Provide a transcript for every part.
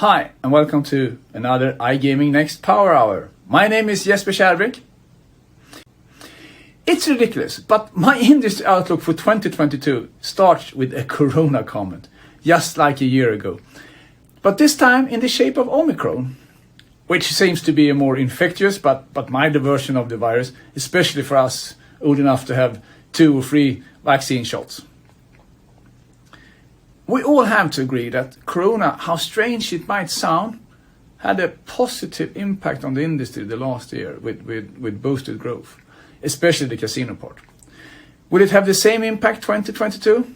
Hi, and welcome to another iGaming Next Power Hour. My name is Jesper Kärrbrink. It's ridiculous, but my industry outlook for 2022 starts with a Corona comment, just like a year ago. But this time in the shape of Omicron, which seems to be a more infectious but milder version of the virus, especially for us old enough to have 2 or 3 vaccine shots. We all have to agree that Corona, how strange it might sound, had a positive impact on the industry the last year with boosted growth, especially the casino part. Will it have the same impact 2022?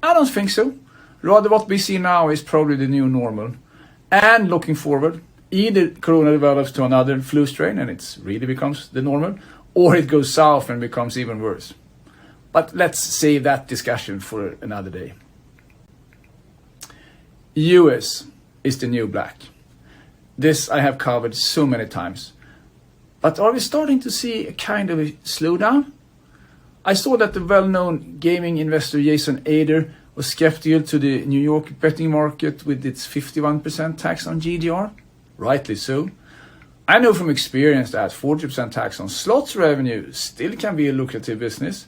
I don't think so. Rather, what we see now is probably the new normal. And looking forward, either Corona develops to another flu strain and it really becomes the normal, or it goes south and becomes even worse. But let's save that discussion for another day. US is the new black. This I have covered so many times. But are we starting to see a kind of a slowdown? I saw that the well-known gaming investor Jade was skeptical to the New York betting market with its 51% tax on GGR. Rightly so. I know from experience that 40% tax on slots revenue still can be a lucrative business,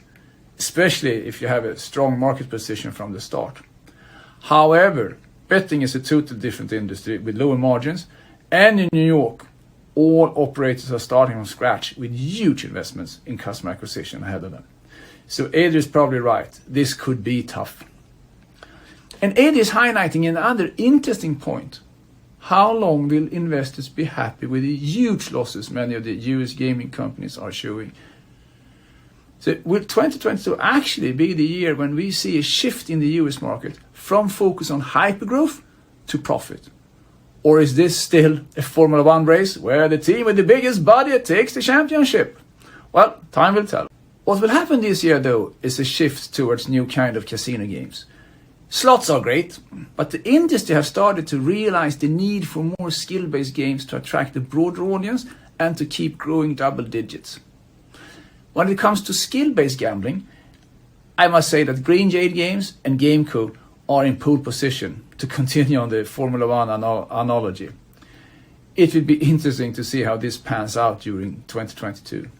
especially if you have a strong market position from the start. However, betting is a totally different industry with lower margins, and in New York, all operators are starting from scratch with huge investments in customer acquisition ahead of them. So Ada is probably right. This could be tough. And Ada is highlighting another interesting point. How long will investors be happy with the huge losses many of the US gaming companies are showing? So will 2022 actually be the year when we see a shift in the US market from focus on hypergrowth to profit? Or is this still a Formula 1 race where the team with the biggest budget takes the championship? Well, time will tell. What will happen this year though is a shift towards new kind of casino games. Slots are great, but the industry has started to realize the need for more skill-based games to attract a broader audience and to keep growing double digits. When it comes to skill-based gambling, I must say that Green Jade Games and Gameco are in pole position to continue on the Formula 1 analogy. It will be interesting to see how this pans out during 2022.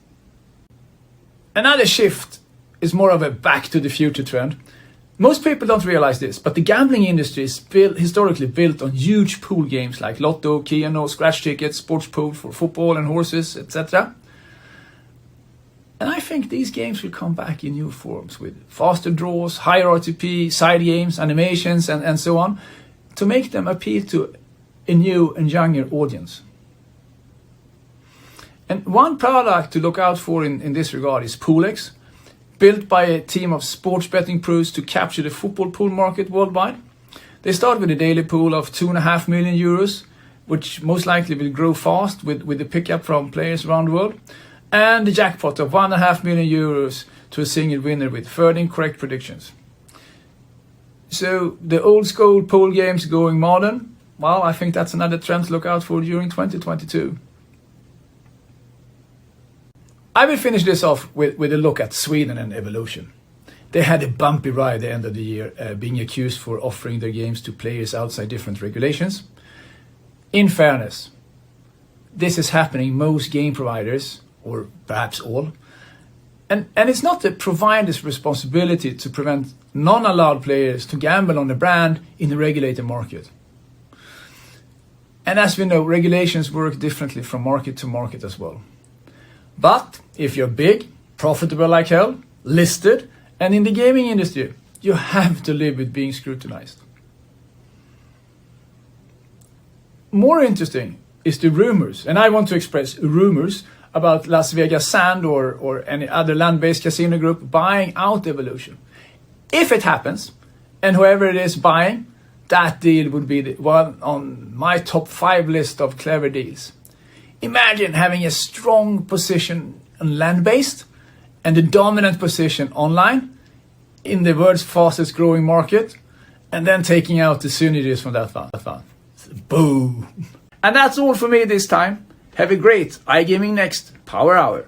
Another shift is more of a back to the future trend. Most people don't realize this, but the gambling industry is historically built on huge pool games like Lotto, Keno, scratch tickets, sports pool for football and horses, etc. And I think these games will come back in new forms with faster draws, higher RTP, side games, animations, and so on, to make them appeal to a new and younger audience. And one product to look out for in this regard is PoolX, built by a team of sports betting pros to capture the football pool market worldwide. They start with a daily pool of 2.5 million euros, which most likely will grow fast with the pickup from players around the world, and the jackpot of 1.5 million euros to a single winner with 13 correct predictions. So the old school pool games going modern, well, I think that's another trend to look out for during 2022. I will finish this off with a look at Sweden and Evolution. They had a bumpy ride at the end of the year, being accused for offering their games to players outside different regulations. In fairness, this is happening most game providers, or perhaps all. And it's not the provider's responsibility to prevent non-allowed players to gamble on the brand in the regulated market. And as we know, regulations work differently from market to market as well. But if you're big, profitable like hell, listed, and in the gaming industry, you have to live with being scrutinized. More interesting is the rumors, and I want to express rumors about Las Vegas Sand or any other land-based casino group buying out Evolution. If it happens, and whoever it is buying, that deal would be the one on my top 5 list of clever deals. Imagine having a strong position on land-based and a dominant position online in the world's fastest growing market, and then taking out the synergies from that fun. Boom! And that's all for me this time. Have a great iGaming Next Power Hour.